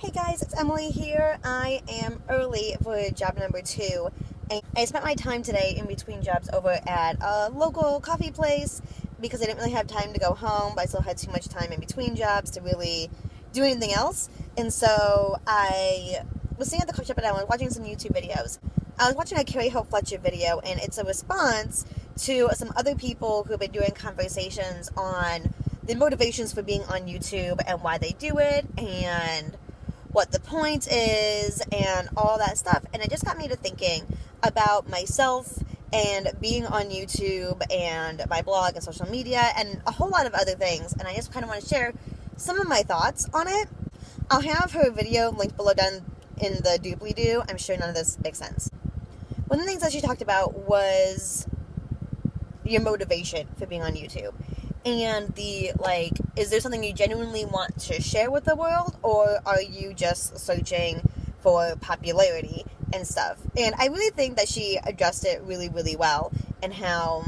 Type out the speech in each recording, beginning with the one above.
Hey guys, it's Emily here. I am early for job number 2. And I spent my time today in between jobs over at a local coffee place because I didn't really have time to go home, but I still had too much time in between jobs to really do anything else. And so I was sitting at the coffee shop and I was watching some YouTube videos. I was watching a Carrie Hope Fletcher video, and it's a response to some other people who have been doing conversations on the motivations for being on YouTube and why they do it and what the point is and all that stuff. And it just got me to thinking about myself and being on YouTube and my blog and social media and a whole lot of other things. And I just kind of want to share some of my thoughts on it. I'll have her video linked below down in the doobly-doo. I'm sure none of this makes sense. One of the things that she talked about was your motivation for being on YouTube. And is there something you genuinely want to share with the world, or are you just searching for popularity and stuff? And I really think that she addressed it really, really well, and how,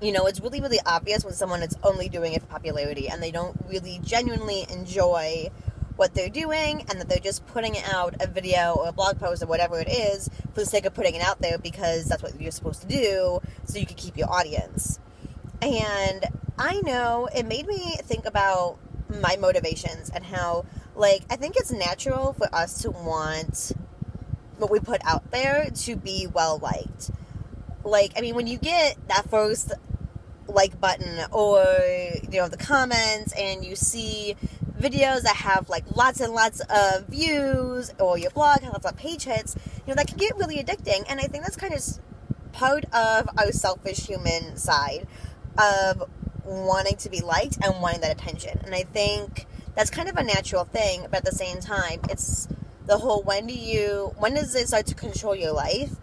it's really, really obvious when someone is only doing it for popularity and they don't really genuinely enjoy what they're doing, and that they're just putting out a video or a blog post or whatever it is for the sake of putting it out there because that's what you're supposed to do so you can keep your audience. And I know it made me think about my motivations and how, I think it's natural for us to want what we put out there to be well liked. When you get that first like button or, the comments, and you see videos that have lots and lots of views, or your blog has lots of page hits, that can get really addicting. And I think that's kind of part of our selfish human side of wanting to be liked and wanting that attention. And I think that's kind of a natural thing, but at the same time, it's the whole when does it start to control your life?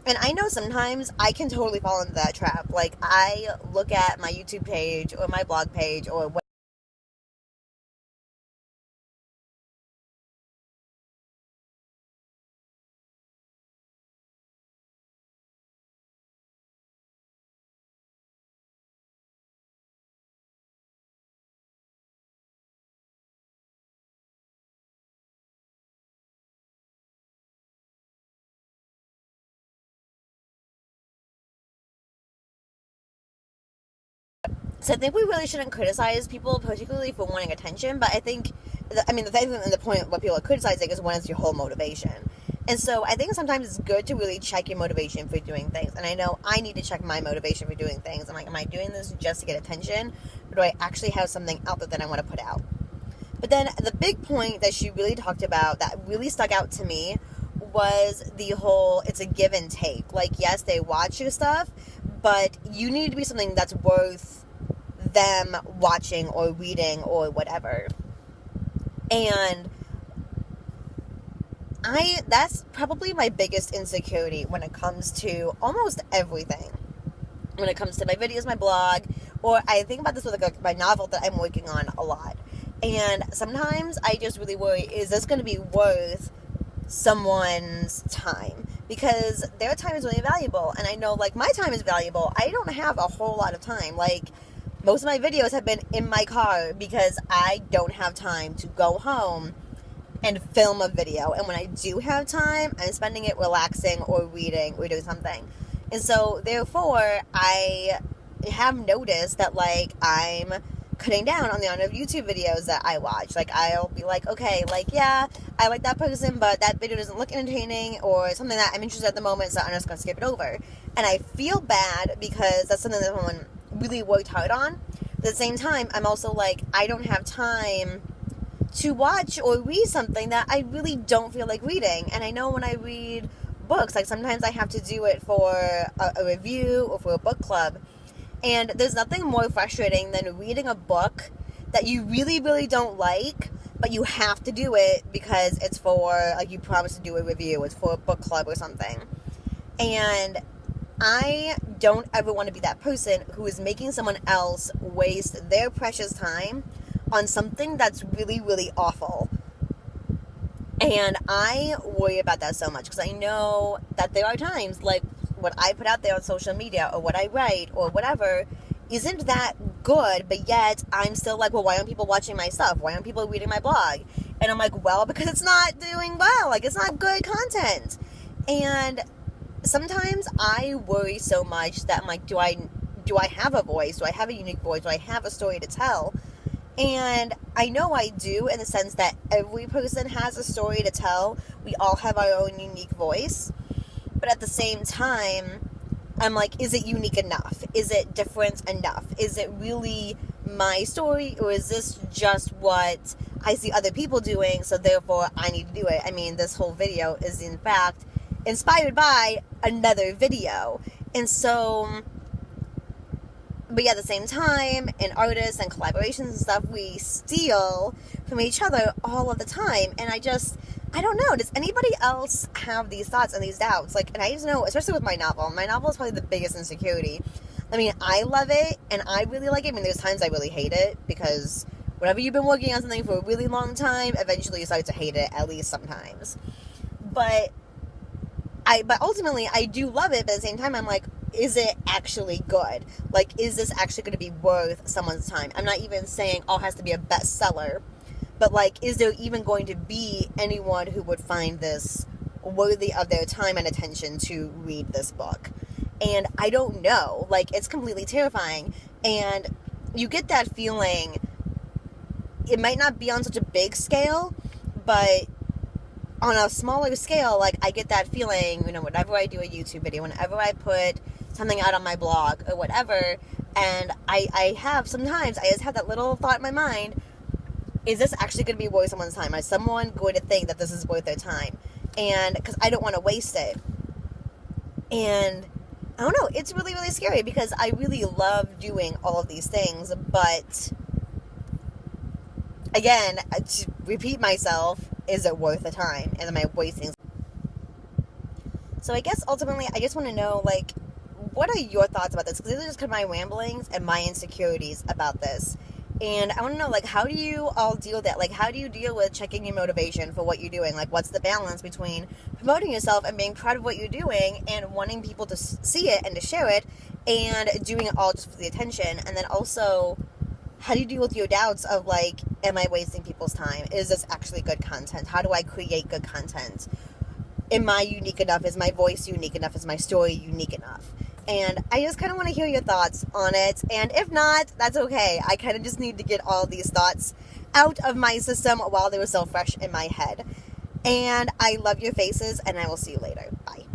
And I know sometimes I can totally fall into that trap. I look at my YouTube page or my blog page or what. So I think we really shouldn't criticize people, particularly for wanting attention, but I think, the point what people are criticizing is when it's your whole motivation. And so I think sometimes it's good to really check your motivation for doing things. And I know I need to check my motivation for doing things. I'm am I doing this just to get attention? Or do I actually have something out there that I want to put out? But then the big point that she really talked about that really stuck out to me was the whole, it's a give and take. Yes, they watch your stuff, but you need to be something that's worth them watching or reading or whatever. And that's probably my biggest insecurity when it comes to almost everything. When it comes to my videos, my blog, or I think about this with my novel that I'm working on a lot. And sometimes I just really worry, is this going to be worth someone's time? Because their time is really valuable. And I know, my time is valuable. I don't have a whole lot of time. Most of my videos have been in my car because I don't have time to go home and film a video. And when I do have time, I'm spending it relaxing or reading or doing something. And so, therefore, I have noticed that, I'm cutting down on the amount of YouTube videos that I watch. I'll be okay, yeah, I like that person, but that video doesn't look entertaining or something that I'm interested in at the moment, so I'm just going to skip it over. And I feel bad because that's something that someone really worked hard on. At the same time, I'm also I don't have time to watch or read something that I really don't feel like reading. And I know when I read books, sometimes I have to do it for a review or for a book club. And there's nothing more frustrating than reading a book that you really, really don't like, but you have to do it because it's for, you promised to do a review, it's for a book club or something. And I don't ever want to be that person who is making someone else waste their precious time on something that's really, really awful. And I worry about that so much because I know that there are times what I put out there on social media or what I write or whatever isn't that good, but yet I'm still well, why aren't people watching my stuff? Why aren't people reading my blog? And I'm like, well, because it's not doing well. Like, it's not good content. And sometimes I worry so much that I'm like, do I have a voice? Do I have a unique voice? Do I have a story to tell? And I know I do, in the sense that every person has a story to tell. We all have our own unique voice. But at the same time, I'm like, is it unique enough? Is it different enough? Is it really my story, or is this just what I see other people doing, so therefore I need to do it? I mean, this whole video is in fact inspired by another video. And so, but yeah, at the same time, in artists and collaborations and stuff, we steal from each other all of the time. And I don't know, does anybody else have these thoughts and these doubts? Like, and I just know, especially with my novel is probably the biggest insecurity. I mean, I love it, and I really like it. I mean, there's times I really hate it, because whenever you've been working on something for a really long time, eventually you start to hate it, at least sometimes. But ultimately, I do love it, but at the same time, I'm like, is it actually good? Like, is this actually going to be worth someone's time? I'm not even saying, it has to be a bestseller, but like, is there even going to be anyone who would find this worthy of their time and attention to read this book? And I don't know. Like, it's completely terrifying. And you get that feeling, it might not be on such a big scale, but on a smaller scale, like, I get that feeling, whenever I do a YouTube video, whenever I put something out on my blog or whatever, and I just have that little thought in my mind, is this actually going to be worth someone's time? Is someone going to think that this is worth their time? And, because I don't want to waste it. And I don't know, it's really, really scary, because I really love doing all of these things, but again, to repeat myself, is it worth the time? And am I wasting? So I guess ultimately, I just want to know, like, what are your thoughts about this? Because these are just kind of my ramblings and my insecurities about this. And I want to know, like, how do you all deal with that? Like, how do you deal with checking your motivation for what you're doing? Like, what's the balance between promoting yourself and being proud of what you're doing and wanting people to see it and to share it, and doing it all just for the attention? And then also, how do you deal with your doubts of, like, am I wasting people's time? Is this actually good content? How do I create good content? Am I unique enough? Is my voice unique enough? Is my story unique enough? And I just kind of want to hear your thoughts on it. And if not, that's okay. I kind of just need to get all these thoughts out of my system while they were still fresh in my head. And I love your faces, and I will see you later. Bye.